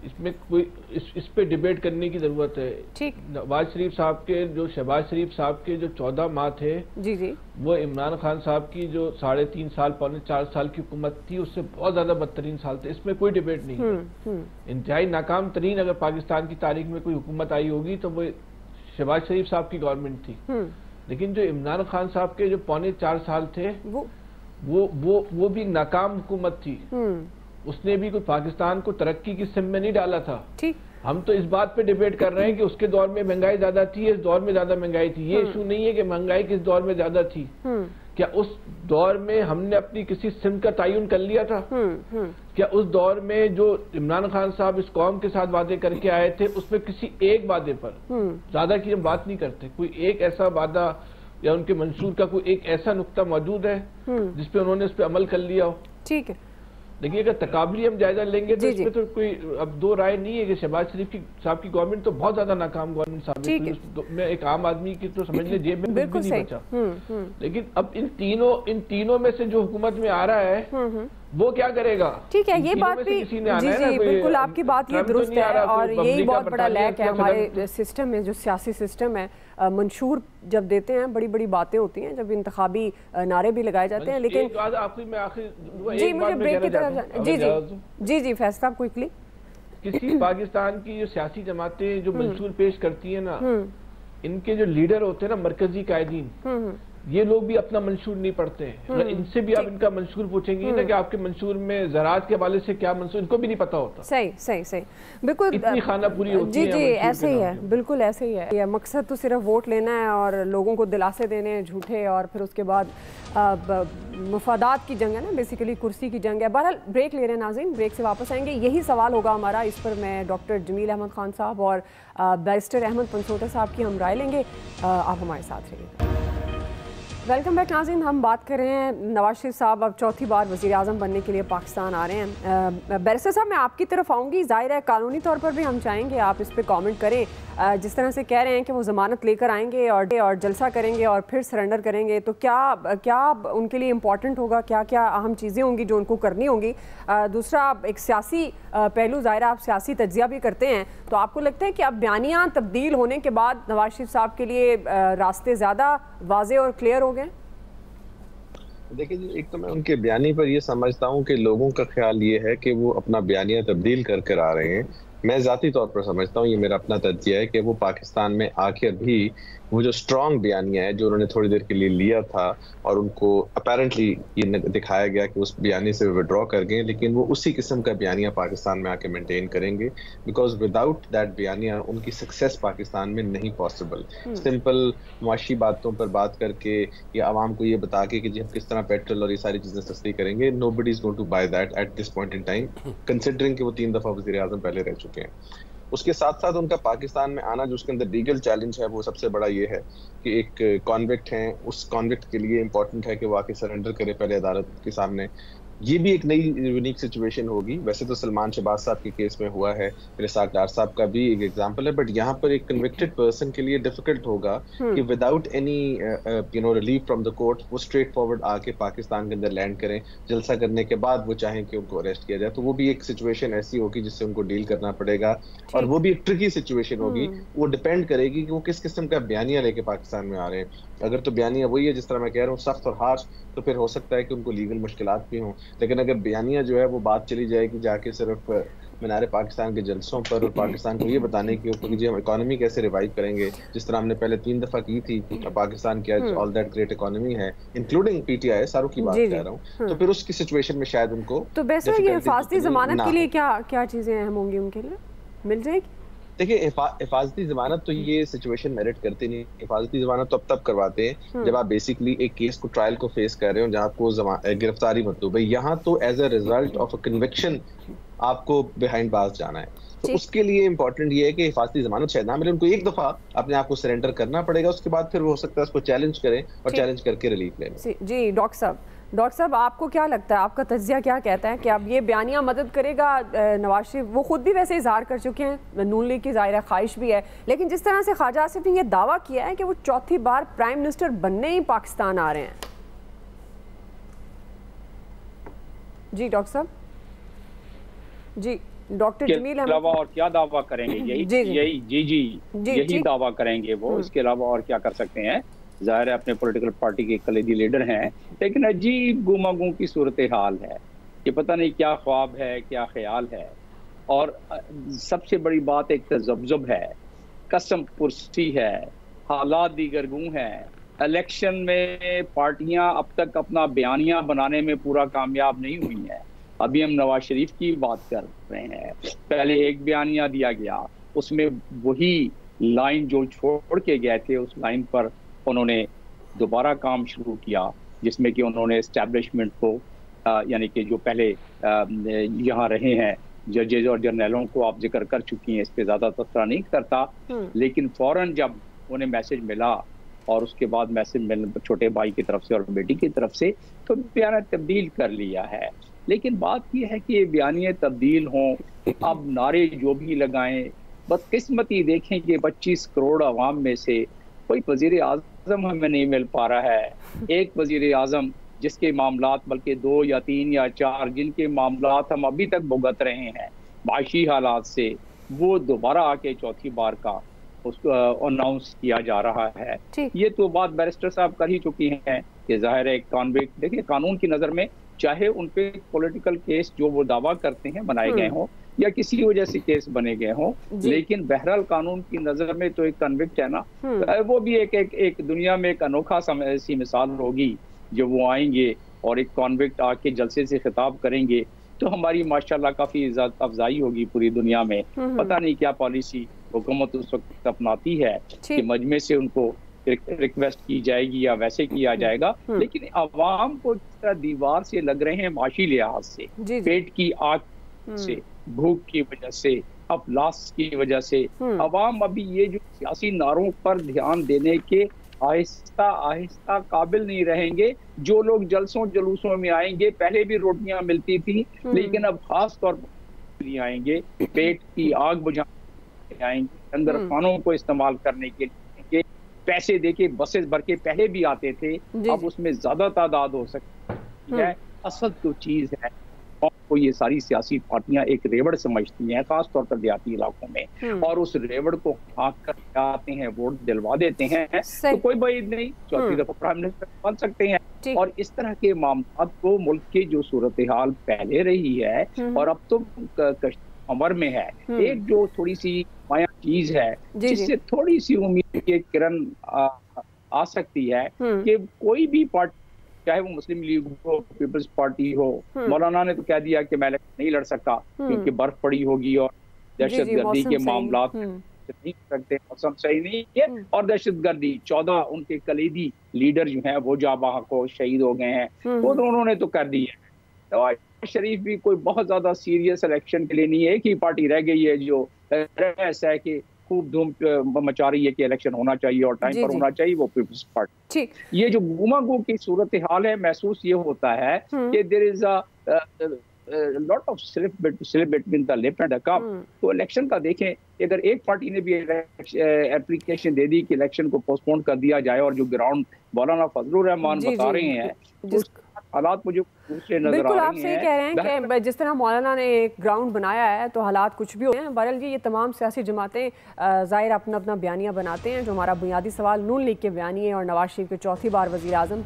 इसमें कोई इस पे डिबेट करने की जरूरत है। ठीक। नवाज शरीफ साहब के जो शहबाज शरीफ साहब के जो 14 माह थे, जी जी, वो इमरान खान साहब की जो 3.5 साल, पौने 4 साल की हुकूमत थी उससे बहुत ज्यादा बदतरीन साल थे। इसमें कोई डिबेट नहीं है। इंतहाई नाकाम तरीन अगर पाकिस्तान की तारीख में कोई हुकूमत आई होगी तो वो शहबाज शरीफ साहब की गवर्नमेंट थी। लेकिन जो इमरान खान साहब के जो पौने 4 साल थे वो भी नाकाम हुकूमत थी। उसने भी कोई पाकिस्तान को तरक्की की सिम में नहीं डाला था। ठीक। हम तो इस बात पे डिबेट कर रहे हैं कि उसके दौर में महंगाई ज्यादा थी, इस दौर में ज्यादा महंगाई थी। ये इशू नहीं है कि महंगाई किस दौर में ज्यादा थी। क्या उस दौर में हमने अपनी किसी सिम का तयन कर लिया था? क्या उस दौर में जो इमरान खान साहब इस कौम के साथ वादे करके आए थे उसमें किसी एक वादे पर, ज्यादा की हम बात नहीं करते, कोई एक ऐसा वादा या उनके मंशूर का कोई एक ऐसा नुक्ता मौजूद है जिसपे उन्होंने उस पर अमल कर लिया हो? ठीक है। देखिए अगर तकाबली हम जायजा लेंगे तो इसमें तो कोई अब दो राय नहीं है कि शहबाज शरीफ साहब की गवर्नमेंट तो बहुत ज्यादा नाकाम गवर्नमेंट साबित हुई। तो मैं एक आम आदमी की तो समझ ले जेब में कुछ भी नहीं बचा। लेकिन अब इन तीनों में से जो हुकूमत में आ रहा है वो क्या करेगा? ठीक है, ये बात भी जी जी बिल्कुल आपकी बात ये दुरुस्त है और यही बहुत बड़ा लैक है हमारे सिस्टम में, जो सियासी सिस्टम है। मंशूर जब देते हैं बड़ी बड़ी बातें होती हैं, जब इंतखाबी नारे भी लगाए जाते हैं, लेकिन जी मुझे ब्रेक की तरफ जी जी जी जी फैसला क्विकली। किसी पाकिस्तान की जो सियासी जमातें जो मंशूर पेश करती है ना, इनके जो लीडर होते हैं ना, मरकजी कायदीन, ये लोग भी अपना मंशूर नहीं पढ़ते हैं। अगर इनसे भी आप इनका मंशूर पूछेंगे ना कि आपके मंशूर में ज़राअत के हवाले से क्या मंशूर, इनको भी नहीं पता होता। सही सही सही, बिल्कुल इतनी खाना पूरी होती है। जी जी ऐसे ही है, बिल्कुल ऐसे ही है। मकसद तो सिर्फ वोट लेना है और लोगों को दिलासे देने हैं झूठे, और फिर उसके बाद मुफादात की जंग है ना, बेसिकली कुर्सी की जंग है। बहरहाल ब्रेक ले रहे हैं नाज़रीन, ब्रेक से वापस आएंगे। यही सवाल होगा हमारा, इस पर मैं डॉक्टर जमील अहमद खान साहब और बैरिस्टर अहमद पंसोटा साहब की हम राय लेंगे। आप हमारे साथ रहिए। वेलकम बैक नाज़रीन, हम बात कर रहे हैं नवाज शरीफ साहब अब चौथी बार वज़ीर आज़म बनने के लिए पाकिस्तान आ रहे हैं। बैरिस्टर साहब मैं आपकी तरफ आऊँगी, ज़ाहिर है कानूनी तौर पर भी हम चाहेंगे आप इस पर कमेंट करें। जिस तरह से कह रहे हैं कि वो ज़मानत लेकर आएंगे और जलसा करेंगे और फिर सरेंडर करेंगे, तो क्या उनके लिए इम्पॉर्टेंट होगा, क्या क्या अहम चीज़ें होंगी जो उनको करनी होंगी? दूसरा एक सियासी पहलू, ज़ाहिर है आप सियासी तज्जिया भी करते हैं, तो आपको लगता है कि अब बयानियाँ तब्दील होने के बाद नवाज शरीफ साहब के लिए रास्ते ज़्यादा वाज़े और क्लियर हो गए? देखिए जी, एक तो मैं उनके बयानी पर ये समझता हूँ कि लोगों का ख्याल ये है कि वो अपना बयानिया तब्दील कर आ रहे हैं मैं ज़ाती तौर पर समझता हूँ, ये मेरा अपना तज्जिया है कि वो पाकिस्तान में आकर भी वो जो स्ट्रॉन्ग बयानिया है जो उन्होंने थोड़ी देर के लिए लिया था और उनको अपेरेंटली ये दिखाया गया कि उस बयानी से विड्रॉ कर गए, लेकिन वो उसी किस्म का बयानिया पाकिस्तान में आके मेंटेन करेंगे, बिकॉज विदाउट दैट बयानिया उनकी सक्सेस पाकिस्तान में नहीं पॉसिबल। सिंपल मुआशी बातों पर बात करके या आवाम को ये बता के कि जी हम किस तरह पेट्रोल और ये सारी चीज़ें सस्ती करेंगे, nobody is going to buy that at this point in time, considering कि वो 3 दफ़ा वज़ीर आज़म पहले रह चुके हैं। उसके साथ साथ उनका पाकिस्तान में आना जो उसके अंदर लीगल चैलेंज है वो सबसे बड़ा ये है कि एक कॉन्विक्ट हैं, उस कॉन्विक्ट के लिए इंपॉर्टेंट है कि वो आके सरेंडर करे पहले अदालत के सामने। ये भी एक नई यूनिक सिचुएशन होगी। वैसे तो सलमान शहबाज साहब के केस में हुआ है, इरशाद डार साहब का भी एक एग्जांपल है, बट यहाँ पर एक कन्विक्टेड पर्सन के लिए डिफिकल्ट होगा कि without any relief from the court वो स्ट्रेट फॉरवर्ड आके पाकिस्तान के अंदर लैंड करें, जलसा करने के बाद वो चाहें कि उनको अरेस्ट किया जाए। तो वो भी एक सिचुएशन ऐसी होगी जिससे उनको डील करना पड़ेगा और वो भी एक ट्रिकी सिचुएशन होगी। वो डिपेंड करेगी कि वो किस किस्म का बयानिया लेके पाकिस्तान में आ रहे हैं। अगर तो बयानिया वही है जिस तरह मैं कह रहा हूँ सख्त और हार्श, तो फिर हो सकता है कि उनको लीगल मुश्किलात भी हों। लेकिन अगर बयानिया जो है वो बात चली जाएगी जाके सिर्फ मीनारे पाकिस्तान के जलसों पर और पाकिस्तान को ये बताने के ऊपर कि हम इकोनॉमी कैसे रिवाइव करेंगे, जिस तरह हमने पहले 3 दफा की थी, पाकिस्तान की आज ऑल दैट ग्रेट इकोनॉमी है, इंक्लूडिंग पीटीआई, सारों की बात कर रहा हूँ, तो फिर उसकी सिचुएशन में शायद उनको तो वैसे ये हिफाजती जमानत के लिए क्या चीजें अहम होंगी उनके लिए, मिल जाएगी? देखिए हिफाजती जमानत तो ये सिचुएशन मेरिट करते नहीं। हिफाजती जमानत तो अब तब करवाते हैं जब आप बेसिकली एक केस को ट्रायल को फेस कर रहे हो जहाँ आपको गिरफ्तारी मतलब है। यहाँ तो as a result of a conviction आपको बिहाइंड बार्स जाना है, तो उसके लिए इंपॉर्टेंट ये है कि हिफाजती जमानत शायद ना मिले, उनको एक दफा अपने आप को सरेंडर करना पड़ेगा, उसके बाद फिर हो सकता है उसको चैलेंज करें और चैलेंज करके रिलीफ लें। जी डॉक्टर साहब आपको क्या लगता है, आपका तज्जिया क्या कहता है कि अब ये बयानिया मदद करेगा? नवाज शरीफ वो खुद भी वैसे इजहार कर चुके हैं, नून लीग की ज़ाहिर ख्वाहिश भी है, लेकिन जिस तरह से ख्वाजा आसिफ ने ये दावा किया है कि वो चौथी बार प्राइम मिनिस्टर बनने ही पाकिस्तान आ रहे हैं। जी डॉक्टर साहब। जी डॉक्टर जमील अलावा और क्या दावा करेंगे? यही दावा करेंगे वो, इसके अलावा और क्या कर सकते हैं? जाहिर है अपने पॉलिटिकल पार्टी के कलीदी लीडर हैं, लेकिन अजीब गुमागुम की सूरत हाल है, ये पता नहीं क्या ख्वाब है क्या ख्याल है। और सबसे बड़ी बात एक तज़ब्ज़ुब है, कसम पुरसी है, हालात दीगरगू हैं। इलेक्शन में पार्टियां अब तक अपना बयानिया बनाने में पूरा कामयाब नहीं हुई हैं। अभी हम नवाज शरीफ की बात कर रहे हैं, पहले एक बयानिया दिया गया, उसमें वही लाइन जो छोड़ के गए थे उस लाइन पर उन्होंने दोबारा काम शुरू किया, जिसमें कि उन्होंने एस्टैब्लिशमेंट को यानी कि जो पहले यहाँ रहे हैं जजेज और जर्नलों को आप जिक्र कर चुकी हैं, इस पर ज़्यादा तबसरा नहीं करता, लेकिन फ़ौरन जब उन्हें मैसेज मिला और उसके बाद मैसेज मिलने छोटे भाई की तरफ से और बेटी की तरफ से, तो बयान तब्दील कर लिया है। लेकिन बात यह है कि बयानिए तब्दील हों, अब नारे जो भी लगाएं, बदकिस्मती देखें कि 25 करोड़ आवाम में से कोई वज़ीर आज़म हमें नहीं मिल पा रहा है। एक वज़ीर आज़म जिसके मामलात बल्कि 2 या 3 या 4 जिनके मामलात हम अभी तक भुगत रहे हैं माशी हालात से, वो दोबारा आके चौथी बार का उसको अनाउंस किया जा रहा है। ये तो बात बैरिस्टर साहब कर ही चुकी हैं कि ज़ाहिर है कॉन्विक्ट, देखिए कानून की नज़र में चाहे उन पे पॉलिटिकल केस जो वो दावा करते हैं बनाए गए हों या किसी वजह से केस बने गए हों, लेकिन बहरहाल कानून की नजर में तो एक कन्विक्ट है ना, वो भी एक दुनिया में एक अनोखा सी मिसाल होगी जब वो आएंगे और एक कॉन्विक्ट आके जलसे से खिताब करेंगे, तो हमारी माशाल्लाह काफी इज्जत अफजाई होगी पूरी दुनिया में। पता नहीं क्या पॉलिसी हुकूमत उस वक्त अपनाती है कि मजमे से उनको रिक्वेस्ट की जाएगी या वैसे किया जाएगा, लेकिन अवाम को जिस तरह दीवार से लग रहे हैं माशी लिहाज से, पेट की आग से, भूख की वजह से, अफलास की वजह से, अवाम अभी ये जो सियासी नारों पर ध्यान देने के आहिस्ता आहिस्ता काबिल नहीं रहेंगे। जो लोग जलसों जुलूसों में आएंगे, पहले भी रोटियां मिलती थी, लेकिन अब खास तौर पर आएंगे पेट की आग बुझाने आएंगे, अंदर खानों को इस्तेमाल करने के लिए पैसे देके बसेस भर के पहले भी आते थे, अब उसमें ज्यादा तादाद हो सकती है। असल तो चीज है को ये सारी सियासी पार्टियां एक रेवड़ समझती हैं, खास तौर पर देहाती इलाकों में, और उस रेवड़ को हाँक कर आते हैं, वोट दिलवा देते हैं, तो कोई बात नहीं, चौथी दफा प्राइम मिनिस्टर बन सकते हैं। और इस तरह के मामलों को मुल्क की जो सूरत हाल पहले रही है और अब तो अमर में है। एक जो थोड़ी सी माया चीज है जिससे थोड़ी सी उम्मीद की किरण आ सकती है कि कोई भी पार्टी, चाहे वो मुस्लिम लीग हो, पीपल्स पार्टी हो, मौलाना ने तो कह दिया कि मैं इलेक्शन नहीं लड़ सकता क्योंकि बर्फ पड़ी होगी और दहशतगर्दी के मामला नहीं सकते, मौसम सही नहीं है और दहशतगर्दी 14 उनके कलीदी लीडर जो हैं वो जाबाह को शहीद हो गए हैं, वो तो उन्होंने तो कर दी है। नवाज शरीफ भी कोई बहुत ज्यादा सीरियस इलेक्शन के लिए नहीं है, एक ही पार्टी रह गई है जो ऐसा है कि खूब धूम मचा रही है कि इलेक्शन होना चाहिए और टाइम पर होना चाहिए, वो पीपल्स पार्टी। ये जो गुमागू की सूरत हाल है, महसूस ये होता है कि there is a lot of slip between the lip and the cup. तो इलेक्शन का देखें, अगर एक पार्टी ने भी एप्लीकेशन दे दी कि इलेक्शन को पोस्टपोन कर दिया जाए और जो ग्राउंड मौलाना फजलुर रहमान बता रहे हैं हालात मुझे दूसरे नजर बिल्कुल आ आप सही कह रहे हैं कि जिस तरह मौलाना ने एक ग्राउंड बनाया है तो हालात कुछ भी होते हैं। बहरहाल जी, ये तमाम सियासी जमातें ज़ाहिर अपना अपना बयानिया बनाते हैं। जो हमारा बुनियादी सवाल नून लीग के बयानिए और नवाज शरीफ के चौथी बार वज़ीर आज़म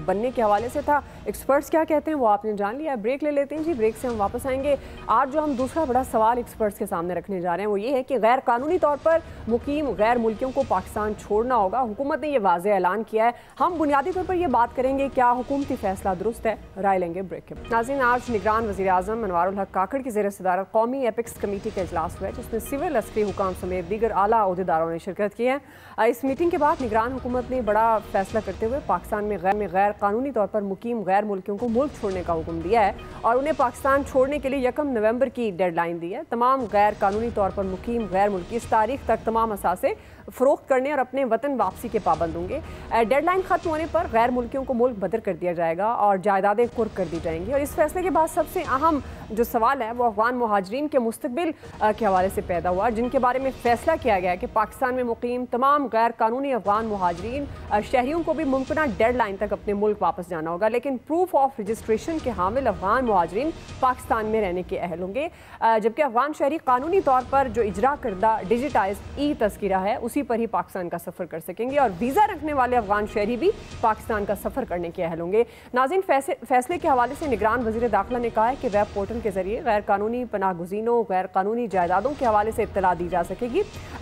बनने के हवाले से था, एक्सपर्ट्स क्या कहते हैं वो आपने जान लिया। ब्रेक ले लेते हैं जी, ब्रेक से हम वापस आएंगे। आज जो हम दूसरा बड़ा सवाल एक्सपर्ट्स के सामने रखने जा रहे हैं वो ये है कि गैर कानूनी तौर पर मुकीम गैर मुल्कियों को पाकिस्तान छोड़ना होगा। हुकूमत ने यह वाज़ेह ऐलान किया है। हम बुनियादी तौर पर यह बात करेंगे क्या हुकूमती फैसला दुरुस्त है, राय लेंगे ब्रेक के बाद। नाज़रीन, आज निगरान वज़ीर आज़म अनवारुल हक काकड़ की ज़ेर सदारत कौमी एपिक्स कमेटी का इजलास हुआ है जिसमें सिविल अस्करी हुकाम समेत दीगर आला ओहदेदारों ने शिरकत की है। इस मीटिंग के बाद निगरान हुकूमत ने बड़ा फैसला करते हुए पाकिस्तान में गैर कानूनी तौर पर मुकीम गैर मुल्कियों को मुल्क छोड़ने का हुक्म दिया है और उन्हें पाकिस्तान छोड़ने के लिए 1 नवंबर की डेडलाइन दी है। तमाम गैर कानूनी तौर पर मुकीम गैर मुल्की इस तारीख तक तमाम असासे फ़रोख्त करने और अपने वतन वापसी के पाबंद होंगे। डेडलाइन खत्म होने पर गैर मुल्कियों को मुल्क बदर कर दिया जाएगा और जायदादें कुर्क कर दी जाएंगी। और इस फैसले के बाद सबसे अहम जो सवाल है वो अफगान मुहाजिरीन के मुस्तकबिल के हवाले से पैदा हुआ, जिनके बारे में फैसला किया गया है कि पाकिस्तान में मुकीम तमाम गैर कानूनी अफगान मुहाजिरीन शहरियों को भी मुमकिन डेडलाइन तक अपने मुल्क वापस जाना होगा, लेकिन प्रूफ ऑफ रजिस्ट्रेशन के हामिल अफगान मुहाजिरीन पाकिस्तान में रहने के अहल होंगे। जबकि अफगान शहरी कानूनी तौर पर जो इजरा करदा डिजिटाइज ई तस्कीरा है उसी पर ही पाकिस्तान का सफ़र कर सकेंगे और वीज़ा रखने वाले अफगान शहरी भी पाकिस्तान का सफ़र करने के अहल होंगे। नाज़रीन, फैसले के हवाले से निगरान वज़ीर दाखिला ने कहा है कि वेब पोर्टल के जरिए गैर कानूनी पनाह गुज़ीनों गैर कानूनी जायदादों के हवाले से इत्तला दी जा सकेगी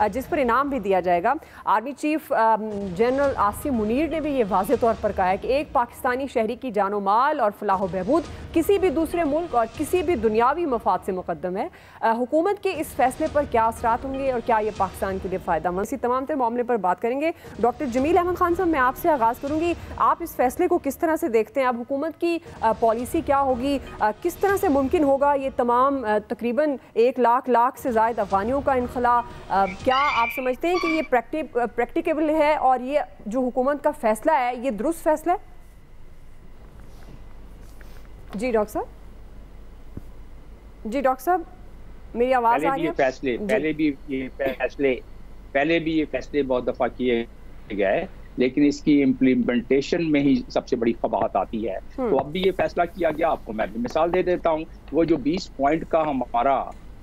जिस पर इनाम भी दिया जाएगा। Army chief general Asim Munir ने भी ये वाज़ेह तौर पर कहा है कि एक पाकिस्तानी शहरी की जानो माल और फलाह व बहबूद किसी भी दूसरे मुल्क और किसी भी दुनियावी मफाद से मुकद्दम है। हुकूमत के इस फैसले पर क्या असरात होंगे और क्या ये पाकिस्तान के लिए फ़ायदेमंद, इसी तमाम मामले पर बात करेंगे। डॉक्टर जमील अहमद खान साहब, मैं आपसे आगाज़ करूंगी। आप इस फैसले को किस तरह से देखते हैं? अब हुकूमत की पॉलिसी क्या होगी, किस तरह से मुमकिन होगा ये तमाम तकरीबन 1 लाख से ज़ायद अफगानियों का इनखला? क्या आप समझते हैं कि ये प्रैक्टिकेबल है और ये जो हुकूमत का फैसला है ये दुरुस्त फैसला है? जी डॉक्टर साहब, मेरी आवाज़ आ रही है? पहले भी ये फैसले बहुत दफ़ा किए गए, लेकिन इसकी इम्प्लीमेंटेशन में ही सबसे बड़ी खबात आती है। तो अब भी ये फैसला किया गया। आपको मैं भी मिसाल दे देता हूँ, वो जो 20 पॉइंट का हमारा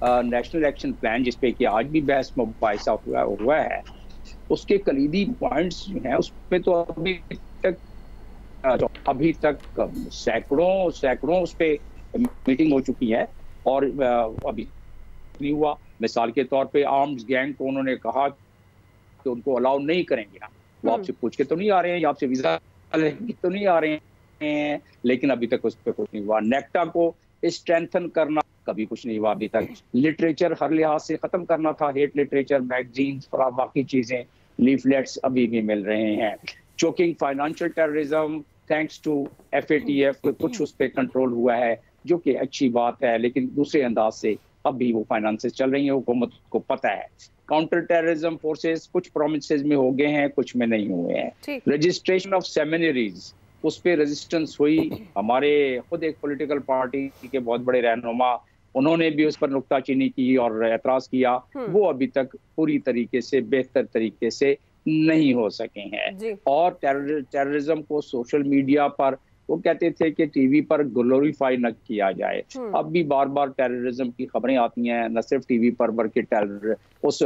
नेशनल एक्शन प्लान जिस पे कि आज भी बहस मुबाहिसा हुआ है, उसके कलीदी पॉइंट्स जो हैं उसमें तो अभी तक सैकड़ों उस पर मीटिंग हो चुकी है और अभी नहीं हुआ। मिसाल के तौर पे आर्म्स गैंग को उन्होंने कहा कि उनको अलाउ नहीं करेंगे, वो आपसे पूछ के तो नहीं आ रहे हैं या आपसे वीजा तो नहीं आ रहे हैं, लेकिन अभी तक उस पर कुछ नहीं हुआ। नेक्टा को स्ट्रेंथन करना, कभी कुछ नहीं हुआ अभी तक। लिटरेचर हर लिहाज से खत्म करना था, हेट लिटरेचर, मैगजीन्स और बाकी चीजें, लीफलेट्स अभी भी मिल रहे हैं। Choking financial terrorism thanks to FATF कुछ उस पर कंट्रोल हुआ है, जो कि अच्छी बात है, लेकिन दूसरे अंदाज से अब भी वो फाइनेंसेस चल रही हैं, हुकूमत को पता है। काउंटर टेररिज्म फोर्सेस कुछ प्रोमिसेस में हो गए हैं, कुछ में नहीं हुए हैं। रजिस्ट्रेशन ऑफ सेमिनरीज, उस पर रेजिस्टेंस हुई। हमारे खुद एक पॉलिटिकल पार्टी के बहुत बड़े रहनुमा, उन्होंने भी उस पर नुक्ताचीनी की और एतराज किया। वो अभी तक पूरी तरीके से बेहतर तरीके से नहीं हो सके हैं। और टेररिज्म को सोशल मीडिया पर वो कहते थे कि टीवी पर ग्लोरीफाई न किया जाए। अब भी बार बार टेररिज्म की खबरें आती हैं, न सिर्फ टीवी पर बल्कि उस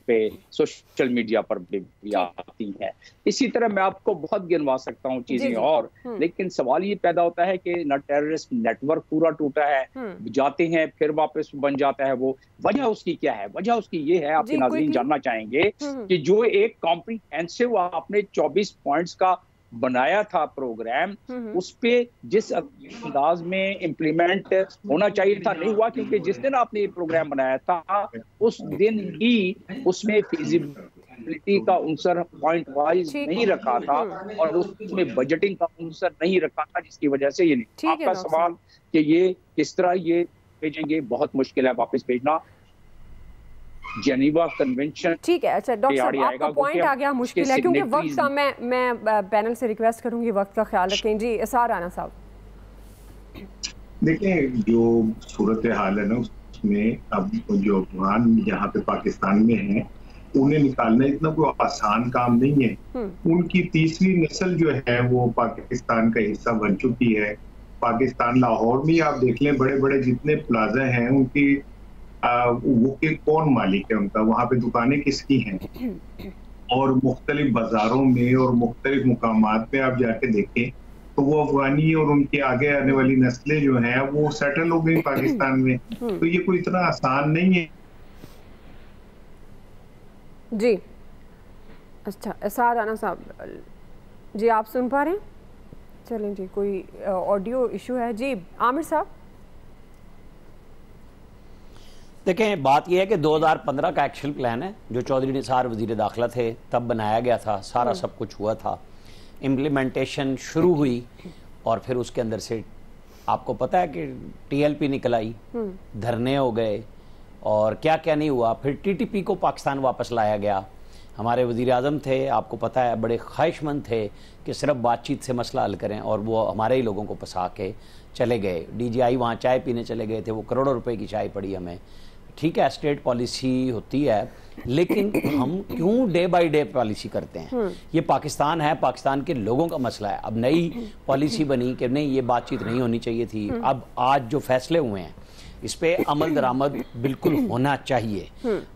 पे सोशल मीडिया पर भी आती हैं। इसी तरह मैं आपको बहुत गिनवा सकता हूँ चीजें और, लेकिन सवाल ये पैदा होता है कि न टेररिस्ट नेटवर्क पूरा टूटा है, जाते हैं फिर वापस बन जाता है वो। वजह उसकी क्या है? वजह उसकी ये है, आपके नाज़रीन जानना चाहेंगे कि जो एक कॉम्प्रिहेंसिव आपने 24 पॉइंट्स का बनाया था प्रोग्राम, उस पे जिस अंदाज में इम्प्लीमेंट होना चाहिए था नहीं हुआ, क्योंकि जिस दिन आपने ये प्रोग्राम बनाया था उस दिन ही उसमें फिजिबिलिटी का उनसर पॉइंट वाइज नहीं रखा था और उसमें बजटिंग का उनसर नहीं रखा था, जिसकी वजह से ये नहीं। आपका सवाल कि ये किस तरह ये भेजेंगे, बहुत मुश्किल है वापस भेजना। जेनीवा कन्वेंशन, ठीक है। अच्छा डॉक्टर साहब, आपका पॉइंट आ गया, मुश्किल है क्योंकि वक्त का मैं पैनल से रिक्वेस्ट करूंगी वक्त का ख्याल रखें। जी इसार राना साहब। देखिए, जो सूरत हाल है ना उसमें अब जो अफगान यहाँ पे पाकिस्तान में हैं, उन्हें निकालना इतना कोई आसान काम नहीं है। उनकी तीसरी नस्ल जो है वो पाकिस्तान का हिस्सा बन चुकी है। पाकिस्तान लाहौर में आप देख लें, बड़े बड़े जितने प्लाजा हैं उनकी वो के कौन मालिक है उनका, वहां पे दुकानें किसकी हैं, और मुख्तलिफ बाजारों में और मुख्तलिफ मुकामात पे आप जाके देखें तो वो अफगानी और उनके आगे आने वाली नस्लें जो हैं वो सेटल हो गई पाकिस्तान में। तो ये कोई इतना आसान नहीं है। जी अच्छा इसार राना साहब, जी आप सुन पा रहे हैं? चलें जी, कोई ऑडियो इशू है? जी आमिर साहब। देखें, बात यह है कि 2015 का एक्शन प्लान है जो चौधरी निसार वजीर दाखिला थे तब बनाया गया था, सारा सब कुछ हुआ था, इम्प्लीमेंटेशन शुरू हुई और फिर उसके अंदर से आपको पता है कि TLP निकल आई, धरने हो गए और क्या क्या नहीं हुआ। फिर TTP को पाकिस्तान वापस लाया गया। हमारे वज़ीर आज़म थे, आपको पता है, बड़े ख्वाहिशमंद थे कि सिर्फ बातचीत से मसला हल करें और वो हमारे ही लोगों को फंसा के चले गए। DGI वहाँ चाय पीने चले गए थे, वो करोड़ों रुपए की चाय पड़ी हमें। ठीक है, स्टेट पॉलिसी होती है, लेकिन हम क्यों डे बाय डे पॉलिसी करते हैं? ये पाकिस्तान है, पाकिस्तान के लोगों का मसला है। अब नई पॉलिसी बनी कि नहीं, ये बातचीत नहीं होनी चाहिए थी। अब आज जो फैसले हुए हैं इस पे अमल दरामद बिल्कुल होना चाहिए।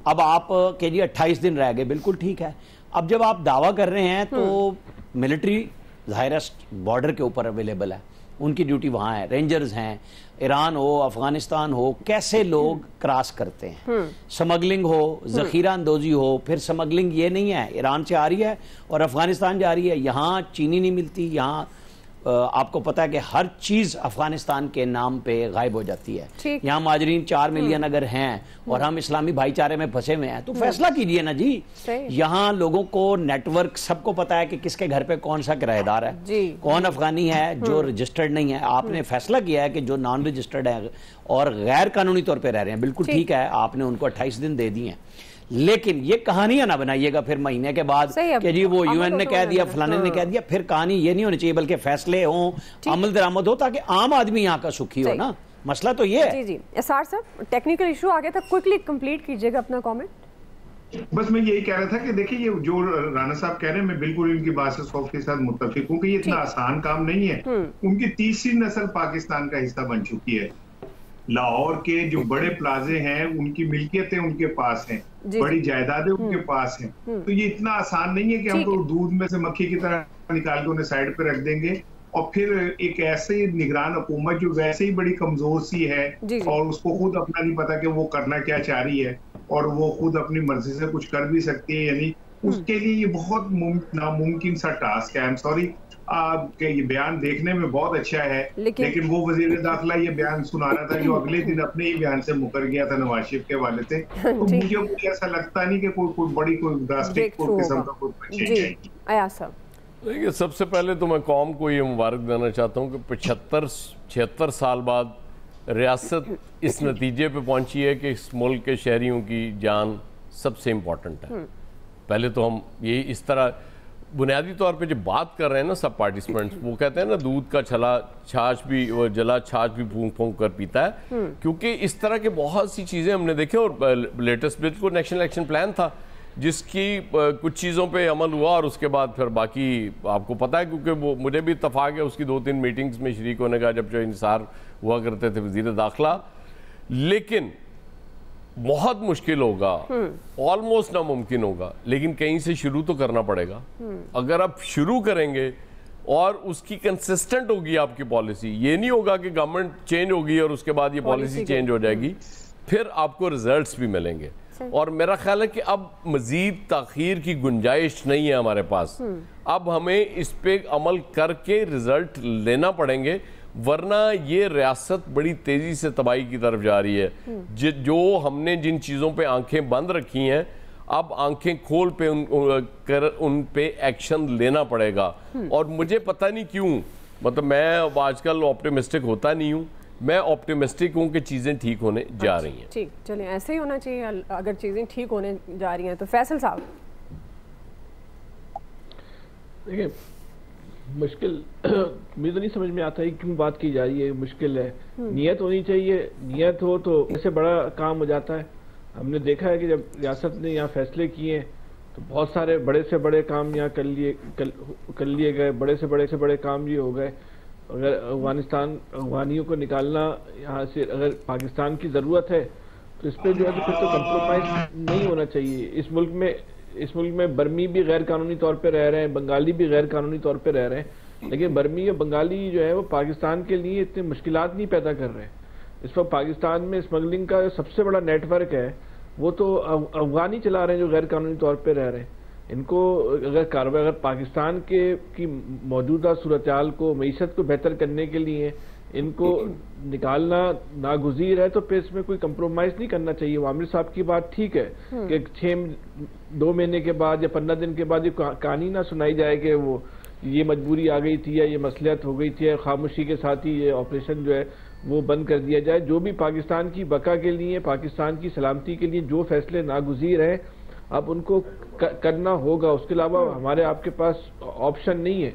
अब आप के जी 28 दिन रह गए, बिल्कुल ठीक है। अब जब आप दावा कर रहे हैं तो मिलिट्री ज़ाहिर बॉर्डर के ऊपर अवेलेबल है, उनकी ड्यूटी वहाँ है, रेंजर्स हैं, ईरान हो अफगानिस्तान हो, कैसे लोग क्रॉस करते हैं, स्मगलिंग हो, जखीरा अंदोजी हो, फिर स्मगलिंग ये नहीं है ईरान से आ रही है और अफगानिस्तान जा रही है, यहाँ चीनी नहीं मिलती, यहाँ आपको पता है कि हर चीज अफगानिस्तान के नाम पे गायब हो जाती है। यहाँ माजरीन 4 मिलियन अगर हैं और हम इस्लामी भाईचारे में फंसे हुए हैं तो फैसला कीजिए ना जी। यहाँ लोगों को नेटवर्क सबको पता है कि किसके घर पे कौन सा किराएदार है, कौन अफगानी है जो रजिस्टर्ड नहीं है। आपने फैसला किया है कि जो नॉन रजिस्टर्ड है और गैर कानूनी तौर पर रह रहे हैं, बिल्कुल ठीक है, आपने उनको 28 दिन दे दिए हैं, लेकिन ये कहानियां ना बनाइएगा फिर महीने के बाद कि जी वो UN ने कह दिया, फलाने ने कह दिया। फिर कहानी ये नहीं होनी चाहिए, बल्कि फैसले हों, अमल दरामद हो, ताकि आम आदमी यहाँ का सुखी हो ना। मसला तो ये है। जी जी एसआर साहब, टेक्निकल इशू आ गया था, क्विकली कंप्लीट कीजिएगा अपना कमेंट। बस मैं यही कह रहा था कि देखिए, ये जो राणा साहब कह रहे हैं, मैं बिल्कुल इनकी बात से 100% मुत्तफिक हूँ कि ये इतना आसान काम नहीं है। उनकी तीसरी नस्ल पाकिस्तान का हिस्सा बन चुकी है। लाहौर के जो बड़े प्लाजे हैं उनकी मिल्कियतें उनके पास हैं, बड़ी जायदादें उनके पास हैं। तो ये इतना आसान नहीं है कि हम तो दूध में से मक्खी की तरह निकाल के उन्हें साइड पे रख देंगे और फिर एक ऐसे निगरान हुकूमत जो वैसे ही बड़ी कमजोर सी है और उसको खुद अपना नहीं पता कि वो करना क्या चाह रही है और वो खुद अपनी मर्जी से कुछ कर भी सकती है, यानी उसके लिए ये बहुत नामुमकिन सा टास्क है। आई एम सॉरी, आपके ये बयान देखने में बहुत अच्छा है, लेकिन वो वजीर दाखिला ये बयान सुना रहा था जो अगले दिन अपने ही बयान से मुकर गया था नवाज शरीफ के हवाले से। तो मुझे कुछ ऐसा लगता नहीं कि कोई बड़ी कोई ड्रास्टिक किस्म का कोई चेंज आएगी। देखिए, सबसे पहले तो मैं कौम को ये मुबारक देना चाहता हूँ कि 75-76 साल बाद रियासत इस नतीजे पे पहुंची है कि इस मुल्क के शहरियों की जान सबसे इम्पोर्टेंट है। पहले तो हम ये इस तरह बुनियादी तौर पे जब बात कर रहे हैं ना सब पार्टिसिपेंट्स, वो कहते हैं ना दूध का छला छाछ भी, वो जला छाछ भी फूंक फूंक कर पीता है, क्योंकि इस तरह के बहुत सी चीज़ें हमने देखे। और लेटेस्ट बिल्कुल नेशनल एक्शन प्लान था जिसकी कुछ चीज़ों पे अमल हुआ और उसके बाद फिर बाकी आपको पता है, क्योंकि वो मुझे भी इत्तफाक है उसकी 2-3 मीटिंग्स में शरीक होने का, जब जो इंसार हुआ करते थे वज़ीर दाखिला। लेकिन बहुत मुश्किल होगा, ऑलमोस्ट नामुमकिन होगा, लेकिन कहीं से शुरू तो करना पड़ेगा। अगर आप शुरू करेंगे और उसकी कंसिस्टेंट होगी आपकी पॉलिसी, ये नहीं होगा कि गवर्नमेंट चेंज होगी और उसके बाद ये पॉलिसी चेंज हो जाएगी, फिर आपको रिजल्ट्स भी मिलेंगे। और मेरा ख्याल है कि अब मजीद ताखीर की गुंजाइश नहीं है हमारे पास। अब हमें इस पे अमल करके रिजल्ट लेना पड़ेंगे, वरना ये रियासत बड़ी तेजी से तबाही की तरफ जा रही है। जो हमने जिन चीज़ों पे आंखें बंद रखी हैं, अब आंखें खोल पे उन पे एक्शन लेना पड़ेगा। और मुझे पता नहीं क्यों, मतलब मैं आजकल ऑप्टिमिस्टिक होता नहीं हूँ, मैं ऑप्टिमिस्टिक हूँ कि चीज़ें ठीक होने जा रही हैं। ठीक, चलिए ऐसे ही होना चाहिए अगर चीज़ें ठीक होने जा रही हैं। तो फैसल साहब, देखिए मुश्किल मुझे तो नहीं समझ में आता है क्यों बात की जा रही है, मुश्किल है। नियत होनी चाहिए, नियत हो तो इससे बड़ा काम हो जाता है। हमने देखा है कि जब रियासत ने यहाँ फैसले किए तो बहुत सारे बड़े से बड़े काम यहाँ कर लिए गए, बड़े से बड़े काम ये हो गए। अगर अफगानियों को निकालना यहाँ से अगर पाकिस्तान की ज़रूरत है तो इस पर जो है तो फिर तो कंप्रोमाइज़ नहीं होना चाहिए। इस मुल्क में बर्मी भी गैर कानूनी तौर पे रह रहे हैं, बंगाली भी गैर कानूनी तौर पे रह रहे हैं, लेकिन बर्मी और बंगाली जो है वो पाकिस्तान के लिए इतनी मुश्किलात नहीं पैदा कर रहे हैं। इस पर पाकिस्तान में स्मगलिंग का जो सबसे बड़ा नेटवर्क है वो तो अफगानी चला रहे हैं जो गैर कानूनी तौर पर रह रहे हैं। इनको अगर पाकिस्तान की मौजूदा सूरत-ए-हाल को, मईशत को बेहतर करने के लिए इनको निकालना नागुज़ीर है तो फिर इसमें कोई कंप्रोमाइज़ नहीं करना चाहिए। आमिर साहब की बात ठीक है कि 2 महीने के बाद या 15 दिन के बाद ये कहानी ना सुनाई जाए कि वो ये मजबूरी आ गई थी या ये मसलियत हो गई थी या खामोशी के साथ ही ये ऑपरेशन जो है वो बंद कर दिया जाए। जो भी पाकिस्तान की बका के लिए, पाकिस्तान की सलामती के लिए जो फैसले नागुज़ीर हैं अब उनको करना होगा। उसके अलावा हमारे आपके पास ऑप्शन नहीं है,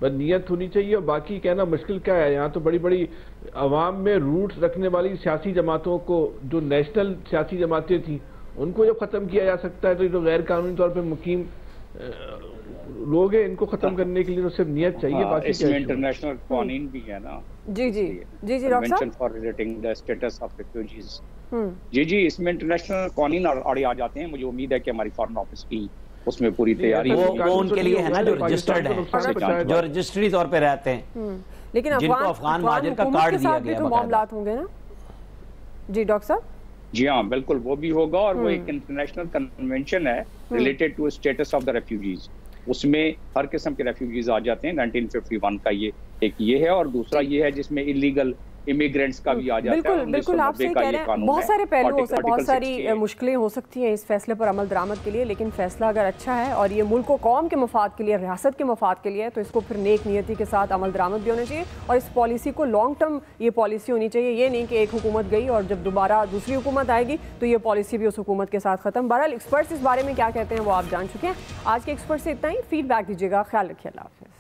बस नियत होनी चाहिए। और बाकी कहना मुश्किल क्या है, यहाँ तो बड़ी बड़ी अवाम में रूट्स रखने वाली सियासी जमातों को, जो नेशनल सियासी जमातें थी, उनको जब ख़त्म किया जा सकता है तो ये तो गैर कानूनी तौर पर मुकीम लोग हैं, इनको ख़त्म करने के लिए तो सिर्फ नियत चाहिए। बाकी इसमें इंटरनेशनल कानून भी है ना। जी convention for relating the status of refugees. जी इसमें इंटरनेशनल कानून आड़े आ जाते हैं। मुझे उम्मीद है कि हमारी फॉरेन ऑफिस की उसमें पूरी तैयारी वो उनके लिए है ना जो रजिस्टर्ड है, जो रजिस्ट्री तौर पे रहते हैं, लेकिन जिनको अफगान महाजिर का कार्ड दिया गया है। मामलात होंगे ना जी डॉक्टर साहब? जी हाँ बिल्कुल, वो भी होगा। और वो एक इंटरनेशनल कन्वेंशन है related to status of the refugees. उसमें हर किस्म के रेफ्यूजीज आ जाते हैं। 1951 का ये एक ये है, और दूसरा ये है जिसमें इलीगल इमिग्रेंट्स का भी आ जाता है। बिल्कुल आप सही कह रहे हैं। बहुत सारे पहलू हो सकते हैं, बहुत सारी मुश्किलें हो सकती हैं इस फैसले पर अमल दरामद के लिए, लेकिन फैसला अगर अच्छा है और ये मुल्क को कौम के मफाद के लिए, रियासत के मफाद के लिए है, तो इसको फिर नेक नियति के साथ अमल दरामद भी होना चाहिए। और इस पॉलिसी को लॉन्ग टर्म ये पॉलिसी होनी चाहिए। ये नहीं कि एक हुकूमत गई और जब दोबारा दूसरी हुकूमत आएगी तो ये पॉलिसी भी उस हुकूमत के साथ खत्म। बहरहाल एक्सपर्ट्स इस बारे में क्या कहते हैं वो आप जान चुके हैं। आज के एक्सपर्ट से इतना ही। फीडबैक दीजिएगा। ख्याल रखिए। अल्लाह हाफ़िज़।